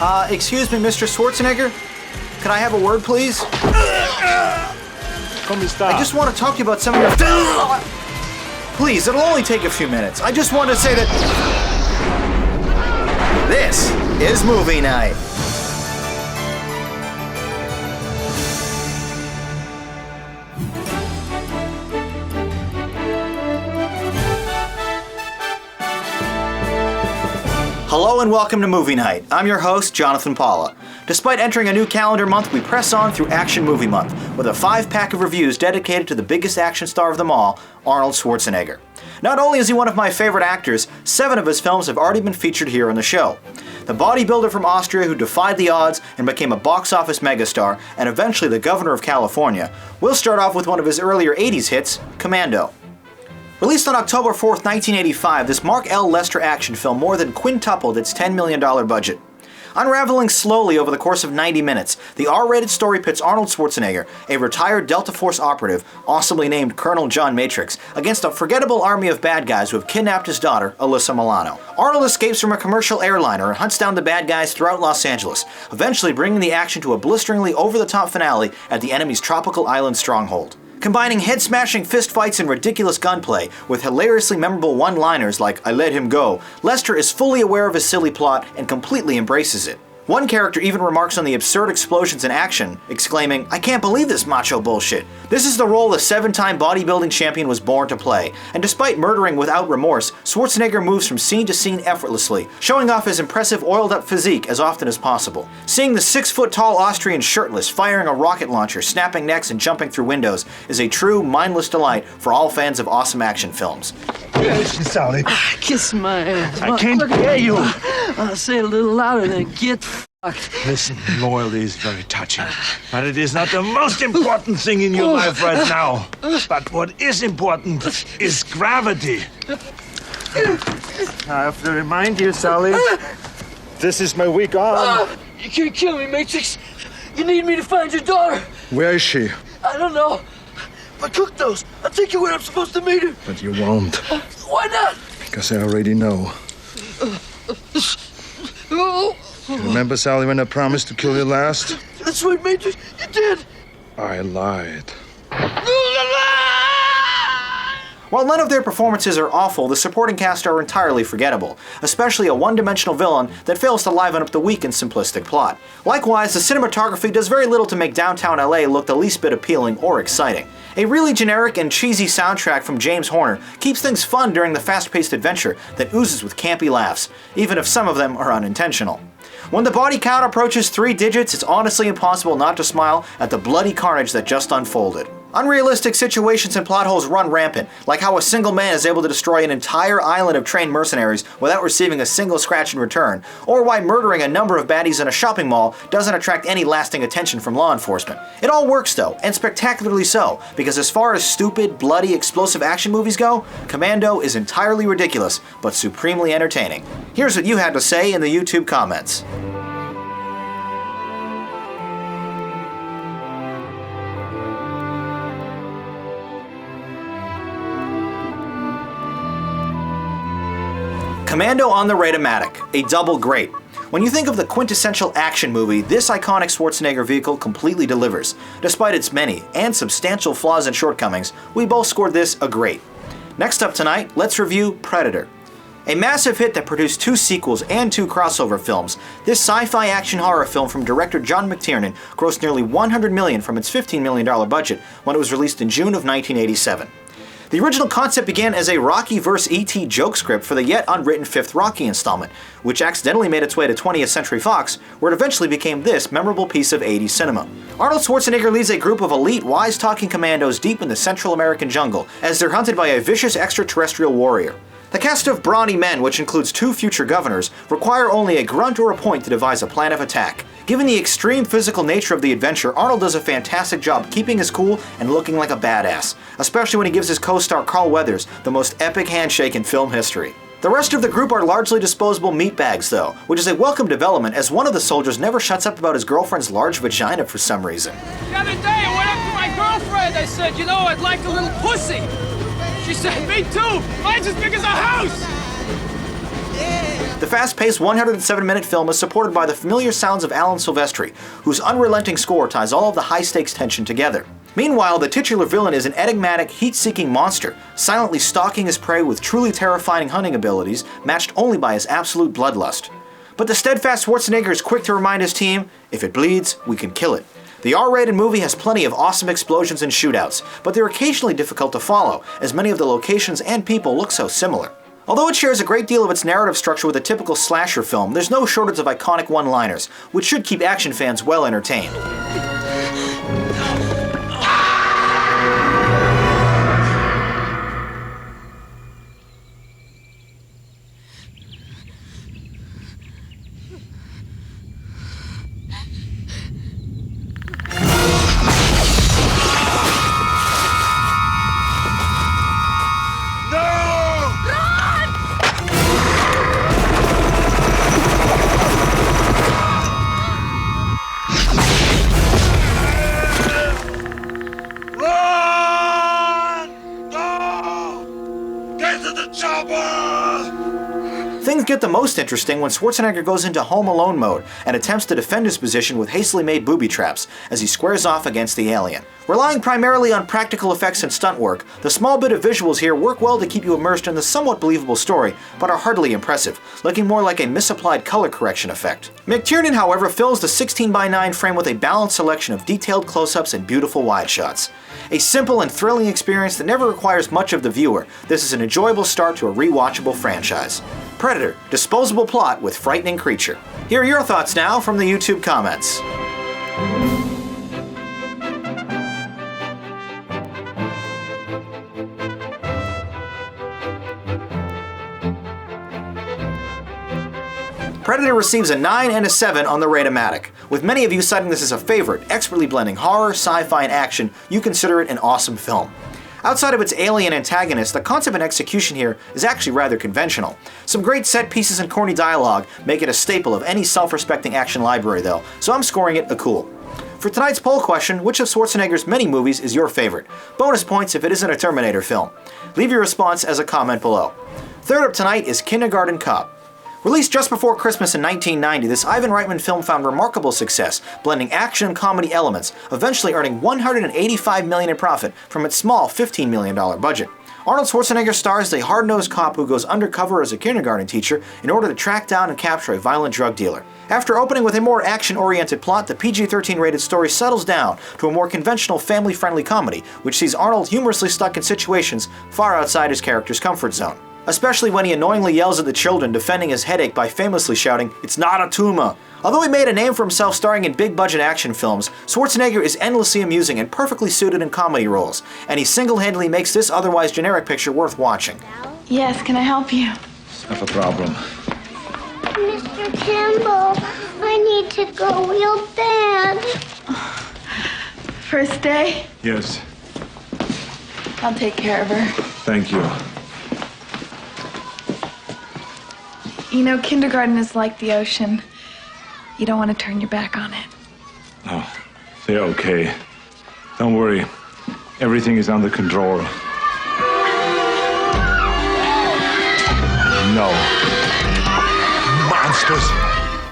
Excuse me, Mr. Schwarzenegger? Can I have a word, please? Come sta? I just want to talk to you about some of your... Please, it'll only take a few minutes. I just want to say that... This is movie night. Hello and welcome to Movie Night. I'm your host, Jonathan Paula. Despite entering a new calendar month, we press on through Action Movie Month with a 5-pack of reviews dedicated to the biggest action star of them all, Arnold Schwarzenegger. Not only is he one of my favorite actors, 7 of his films have already been featured here on the show. The bodybuilder from Austria who defied the odds and became a box office megastar, and eventually the governor of California, we'll start off with one of his earlier 80s hits, Commando. Released on October 4th, 1985, this Mark L. Lester action film more than quintupled its $10 million budget. Unraveling slowly over the course of 90 minutes, the R-rated story pits Arnold Schwarzenegger, a retired Delta Force operative, awesomely named Colonel John Matrix, against a forgettable army of bad guys who have kidnapped his daughter, Alyssa Milano. Arnold escapes from a commercial airliner and hunts down the bad guys throughout Los Angeles, eventually bringing the action to a blisteringly over-the-top finale at the enemy's tropical island stronghold. Combining head-smashing fistfights and ridiculous gunplay with hilariously memorable one-liners like, "I let him go," Lester is fully aware of his silly plot and completely embraces it. One character even remarks on the absurd explosions in action, exclaiming, "I can't believe this macho bullshit." This is the role the 7-time bodybuilding champion was born to play, and despite murdering without remorse, Schwarzenegger moves from scene to scene effortlessly, showing off his impressive oiled-up physique as often as possible. Seeing the 6-foot-tall Austrian shirtless, firing a rocket launcher, snapping necks, and jumping through windows is a true, mindless delight for all fans of awesome action films. Listen, Sally. Kiss my ass. I can't hear you. I'll say it a little louder than get fucked. Listen, loyalty is very touching, but it is not the most important thing in your life right now. But what is important is gravity. I have to remind you, Sally, this is my weak arm. You can't kill me, Matrix. You need me to find your daughter. Where is she? I don't know. But cook those. I'll take you where I'm supposed to meet her. But you won't. Why not? Because I already know. You remember, Sally, when I promised to kill you last? That's right, Matrix. You did. I lied. While none of their performances are awful, the supporting cast are entirely forgettable, especially a one-dimensional villain that fails to liven up the weak and simplistic plot. Likewise, the cinematography does very little to make downtown LA look the least bit appealing or exciting. A really generic and cheesy soundtrack from James Horner keeps things fun during the fast-paced adventure that oozes with campy laughs, even if some of them are unintentional. When the body count approaches 3 digits, it's honestly impossible not to smile at the bloody carnage that just unfolded. Unrealistic situations and plot holes run rampant, like how a single man is able to destroy an entire island of trained mercenaries without receiving a single scratch in return, or why murdering a number of baddies in a shopping mall doesn't attract any lasting attention from law enforcement. It all works though, and spectacularly so, because as far as stupid, bloody, explosive action movies go, Commando is entirely ridiculous, but supremely entertaining. Here's what you had to say in the YouTube comments. Commando on the Ratomatic, a double great. When you think of the quintessential action movie, this iconic Schwarzenegger vehicle completely delivers. Despite its many and substantial flaws and shortcomings, we both scored this a great. Next up tonight, let's review Predator. A massive hit that produced 2 sequels and 2 crossover films, this sci-fi action horror film from director John McTiernan grossed nearly $100 million from its $15 million budget when it was released in June of 1987. The original concept began as a Rocky vs. E.T. joke script for the yet unwritten 5th Rocky installment, which accidentally made its way to 20th Century Fox, where it eventually became this memorable piece of 80s cinema. Arnold Schwarzenegger leads a group of elite, wise-talking commandos deep in the Central American jungle as they're hunted by a vicious extraterrestrial warrior. The cast of brawny men, which includes 2 future governors, require only a grunt or a point to devise a plan of attack. Given the extreme physical nature of the adventure, Arnold does a fantastic job keeping his cool and looking like a badass, especially when he gives his co-star Carl Weathers the most epic handshake in film history. The rest of the group are largely disposable meatbags though, which is a welcome development as one of the soldiers never shuts up about his girlfriend's large vagina for some reason. The other day I went up to my girlfriend, I said, you know, I'd like a little pussy. She said, me too, mine's as big as a house. Yeah. The fast-paced 107-minute film is supported by the familiar sounds of Alan Silvestri, whose unrelenting score ties all of the high-stakes tension together. Meanwhile, the titular villain is an enigmatic, heat-seeking monster, silently stalking his prey with truly terrifying hunting abilities, matched only by his absolute bloodlust. But the steadfast Schwarzenegger is quick to remind his team, if it bleeds, we can kill it. The R-rated movie has plenty of awesome explosions and shootouts, but they're occasionally difficult to follow, as many of the locations and people look so similar. Although it shares a great deal of its narrative structure with a typical slasher film, there's no shortage of iconic one-liners, which should keep action fans well entertained. Things get the most interesting when Schwarzenegger goes into Home Alone mode and attempts to defend his position with hastily made booby traps as he squares off against the alien. Relying primarily on practical effects and stunt work, the small bit of visuals here work well to keep you immersed in the somewhat believable story, but are hardly impressive, looking more like a misapplied color correction effect. McTiernan, however, fills the 16:9 frame with a balanced selection of detailed close-ups and beautiful wide shots. A simple and thrilling experience that never requires much of the viewer, this is an enjoyable start to a rewatchable franchise. Predator, disposable plot with frightening creature. Here are your thoughts now from the YouTube comments. Predator receives a 9 and a 7 on the Ratematic. With many of you citing this as a favorite, expertly blending horror, sci-fi, and action, you consider it an awesome film. Outside of its alien antagonist, the concept and execution here is actually rather conventional. Some great set pieces and corny dialogue make it a staple of any self-respecting action library though, so I'm scoring it a cool. For tonight's poll question, which of Schwarzenegger's many movies is your favorite? Bonus points if it isn't a Terminator film. Leave your response as a comment below. Third up tonight is Kindergarten Cop. Released just before Christmas in 1990, this Ivan Reitman film found remarkable success, blending action and comedy elements, eventually earning $185 million in profit from its small $15 million budget. Arnold Schwarzenegger stars a hard-nosed cop who goes undercover as a kindergarten teacher in order to track down and capture a violent drug dealer. After opening with a more action-oriented plot, the PG-13 rated story settles down to a more conventional family-friendly comedy, which sees Arnold humorously stuck in situations far outside his character's comfort zone. Especially when he annoyingly yells at the children, defending his headache by famously shouting, "It's not a tumor!" Although he made a name for himself starring in big-budget action films, Schwarzenegger is endlessly amusing and perfectly suited in comedy roles, and he single-handedly makes this otherwise generic picture worth watching. Yes, can I help you? Not a problem. Mr. Campbell, I need to go real bad. First day? Yes, I'll take care of her. thank you. You know, kindergarten is like the ocean. You don't want to turn your back on it. Oh, they're okay. Don't worry. Everything is under control. No. Monsters!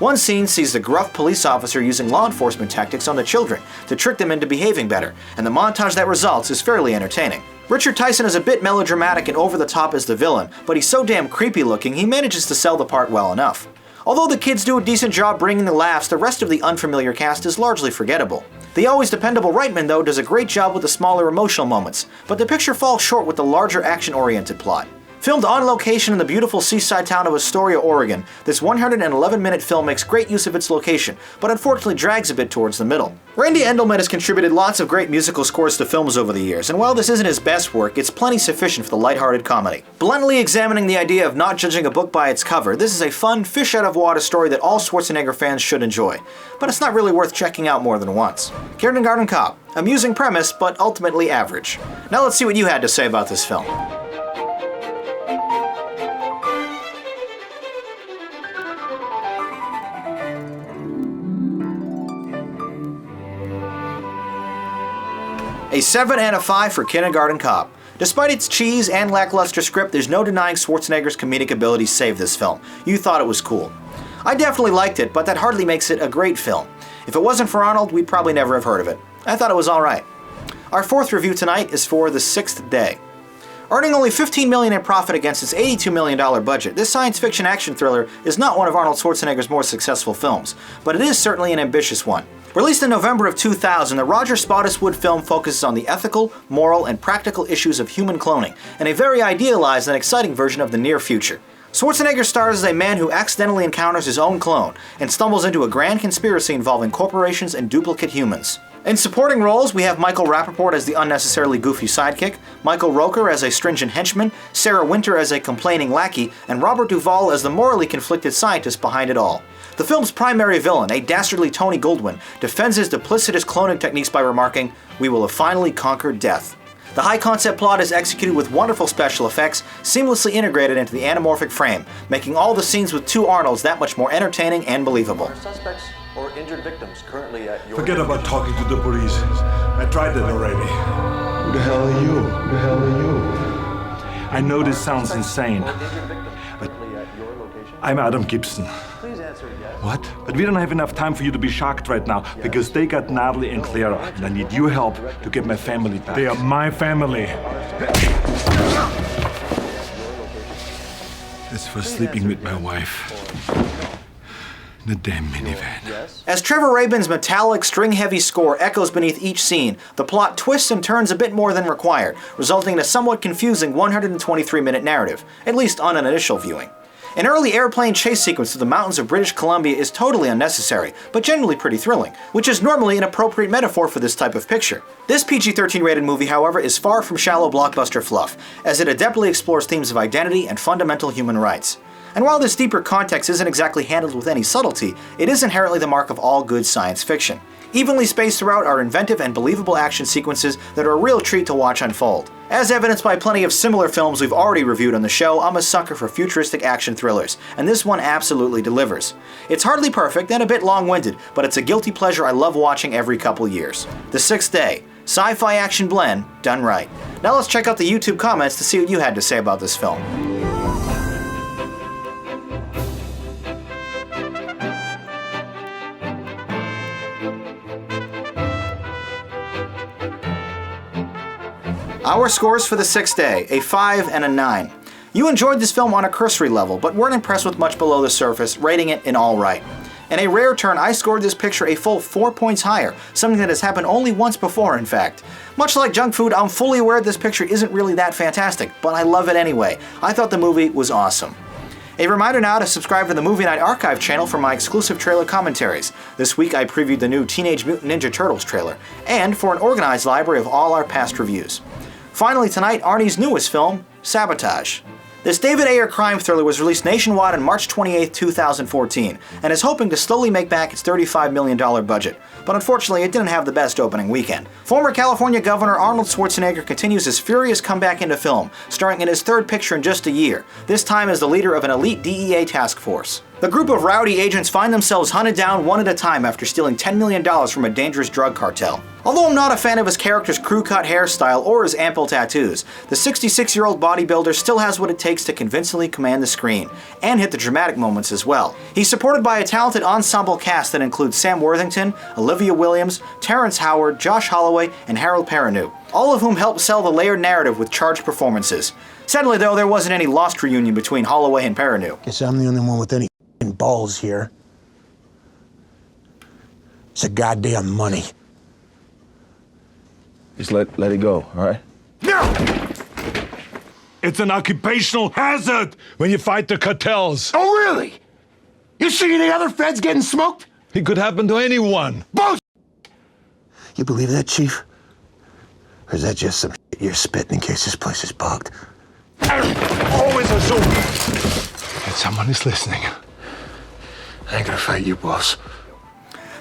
One scene sees the gruff police officer using law enforcement tactics on the children to trick them into behaving better, and the montage that results is fairly entertaining. Richard Tyson is a bit melodramatic and over-the-top as the villain, but he's so damn creepy looking he manages to sell the part well enough. Although the kids do a decent job bringing the laughs, the rest of the unfamiliar cast is largely forgettable. The always dependable Reitman, though, does a great job with the smaller emotional moments, but the picture falls short with the larger action-oriented plot. Filmed on location in the beautiful seaside town of Astoria, Oregon, this 111-minute film makes great use of its location, but unfortunately drags a bit towards the middle. Randy Endelman has contributed lots of great musical scores to films over the years, and while this isn't his best work, it's plenty sufficient for the lighthearted comedy. Bluntly examining the idea of not judging a book by its cover, this is a fun, fish-out-of-water story that all Schwarzenegger fans should enjoy, but it's not really worth checking out more than once. Kindergarten Cop, amusing premise, but ultimately average. Now let's see what you had to say about this film. A 7 and a 5 for Kindergarten Cop. Despite its cheese and lackluster script, there's no denying Schwarzenegger's comedic abilities saved this film. You thought it was cool. I definitely liked it, but that hardly makes it a great film. If it wasn't for Arnold, we'd probably never have heard of it. I thought it was alright. Our fourth review tonight is for The Sixth Day. Earning only $15 million in profit against its $82 million budget, this science fiction action thriller is not one of Arnold Schwarzenegger's more successful films, but it is certainly an ambitious one. Released in November of 2000, the Roger Spottiswoode film focuses on the ethical, moral, and practical issues of human cloning, and a very idealized and exciting version of the near future. Schwarzenegger stars as a man who accidentally encounters his own clone and stumbles into a grand conspiracy involving corporations and duplicate humans. In supporting roles, we have Michael Rappaport as the unnecessarily goofy sidekick, Michael Roker as a stringent henchman, Sarah Winter as a complaining lackey, and Robert Duvall as the morally conflicted scientist behind it all. The film's primary villain, a dastardly Tony Goldwyn, defends his duplicitous cloning techniques by remarking, "We will have finally conquered death." The high-concept plot is executed with wonderful special effects, seamlessly integrated into the anamorphic frame, making all the scenes with two Arnolds that much more entertaining and believable. Suspects or injured victims currently at your... Forget about talking to the police. I tried that already. Who the hell are you? Who the hell are you? I know this sounds insane, Or injured victims currently at your location? I'm Adam Gibson. Please answer yes. What? But we don't have enough time for you to be shocked right now, because they got Natalie and Clara, and I need your help to get my family back. They are my family. That's for sleeping with my wife. In the damn minivan. As Trevor Rabin's metallic, string-heavy score echoes beneath each scene, the plot twists and turns a bit more than required, resulting in a somewhat confusing 123-minute narrative, at least on an initial viewing. An early airplane chase sequence through the mountains of British Columbia is totally unnecessary, but generally pretty thrilling, which is normally an appropriate metaphor for this type of picture. This PG-13 rated movie, however, is far from shallow blockbuster fluff, as it adeptly explores themes of identity and fundamental human rights. And while this deeper context isn't exactly handled with any subtlety, it is inherently the mark of all good science fiction. Evenly spaced throughout are inventive and believable action sequences that are a real treat to watch unfold. As evidenced by plenty of similar films we've already reviewed on the show, I'm a sucker for futuristic action thrillers, and this one absolutely delivers. It's hardly perfect and a bit long-winded, but it's a guilty pleasure I love watching every couple years. The Sixth Day, sci-fi action blend done right. Now let's check out the YouTube comments to see what you had to say about this film. Our scores for The Sixth Day, a 5 and a 9. You enjoyed this film on a cursory level, but weren't impressed with much below the surface, rating it an alright. In a rare turn, I scored this picture a full 4 points higher, something that has happened only once before, in fact. Much like junk food, I'm fully aware this picture isn't really that fantastic, but I love it anyway. I thought the movie was awesome. A reminder now to subscribe to the Movie Night Archive channel for my exclusive trailer commentaries. This week I previewed the new Teenage Mutant Ninja Turtles trailer, and for an organized library of all our past reviews. Finally tonight, Arnie's newest film, Sabotage. This David Ayer crime thriller was released nationwide on March 28, 2014, and is hoping to slowly make back its $35 million budget, but unfortunately it didn't have the best opening weekend. Former California Governor Arnold Schwarzenegger continues his furious comeback into film, starring in his third picture in just a year, this time as the leader of an elite DEA task force. The group of rowdy agents find themselves hunted down one at a time after stealing $10 million from a dangerous drug cartel. Although I'm not a fan of his character's crew-cut hairstyle or his ample tattoos, the 66-year-old bodybuilder still has what it takes to convincingly command the screen, and hit the dramatic moments as well. He's supported by a talented ensemble cast that includes Sam Worthington, Olivia Williams, Terrence Howard, Josh Holloway, and Harold Perrineau, all of whom help sell the layered narrative with charged performances. Sadly though, there wasn't any lost reunion between Holloway and Perrineau. Guess I'm the only one with any balls here. It's a goddamn money. Just let it go, all right? No! It's an occupational hazard when you fight the cartels. Oh, really? You see any other feds getting smoked? It could happen to anyone. Bullshit! You believe that, Chief? Or is that just some shit you're spitting in case this place is bugged? Always assume that someone is listening. I ain't gonna fight you, boss.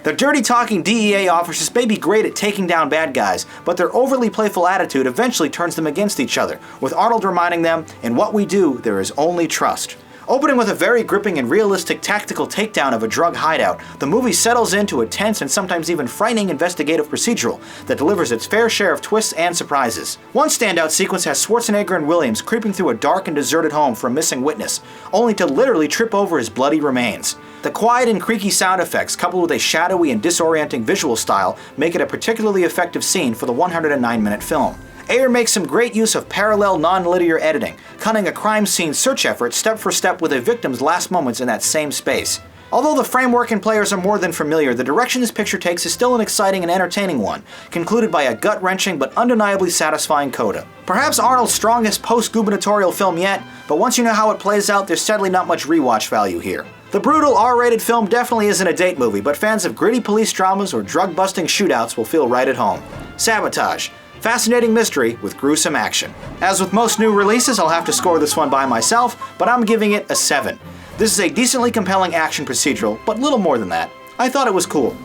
The dirty-talking DEA officers may be great at taking down bad guys, but their overly playful attitude eventually turns them against each other, with Arnold reminding them, "In what we do, there is only trust." Opening with a very gripping and realistic tactical takedown of a drug hideout, the movie settles into a tense and sometimes even frightening investigative procedural that delivers its fair share of twists and surprises. One standout sequence has Schwarzenegger and Williams creeping through a dark and deserted home for a missing witness, only to literally trip over his bloody remains. The quiet and creaky sound effects, coupled with a shadowy and disorienting visual style, make it a particularly effective scene for the 109-minute film. Ayer makes some great use of parallel non-linear editing, cutting a crime scene search effort step for step with a victim's last moments in that same space. Although the framework and players are more than familiar, the direction this picture takes is still an exciting and entertaining one, concluded by a gut-wrenching but undeniably satisfying coda. Perhaps Arnold's strongest post-gubernatorial film yet, but once you know how it plays out, there's sadly not much rewatch value here. The brutal R-rated film definitely isn't a date movie, but fans of gritty police dramas or drug-busting shootouts will feel right at home. Sabotage. Fascinating mystery with gruesome action. As with most new releases, I'll have to score this one by myself, but I'm giving it a 7. This is a decently compelling action procedural, but little more than that. I thought it was cool.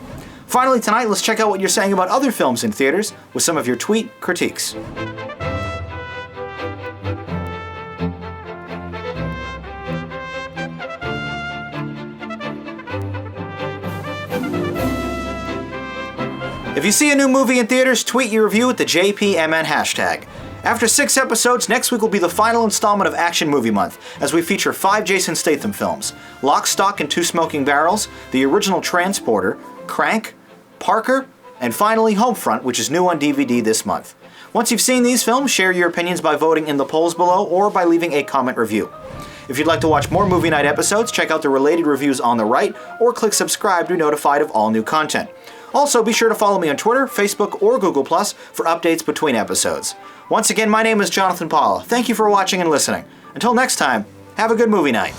Finally tonight, let's check out what you're saying about other films in theaters with some of your tweet critiques. If you see a new movie in theaters, tweet your review with the JPMN hashtag. After 6 episodes, next week will be the final installment of Action Movie Month, as we feature 5 Jason Statham films: Lock, Stock, and Two Smoking Barrels, the original Transporter, Crank, Parker, and finally Homefront, which is new on DVD this month. Once you've seen these films, share your opinions by voting in the polls below or by leaving a comment review. If you'd like to watch more Movie Night episodes, check out the related reviews on the right or click subscribe to be notified of all new content. Also, be sure to follow me on Twitter, Facebook, or Google+, for updates between episodes. Once again, my name is Jonathan Paula. Thank you for watching and listening. Until next time, have a good movie night.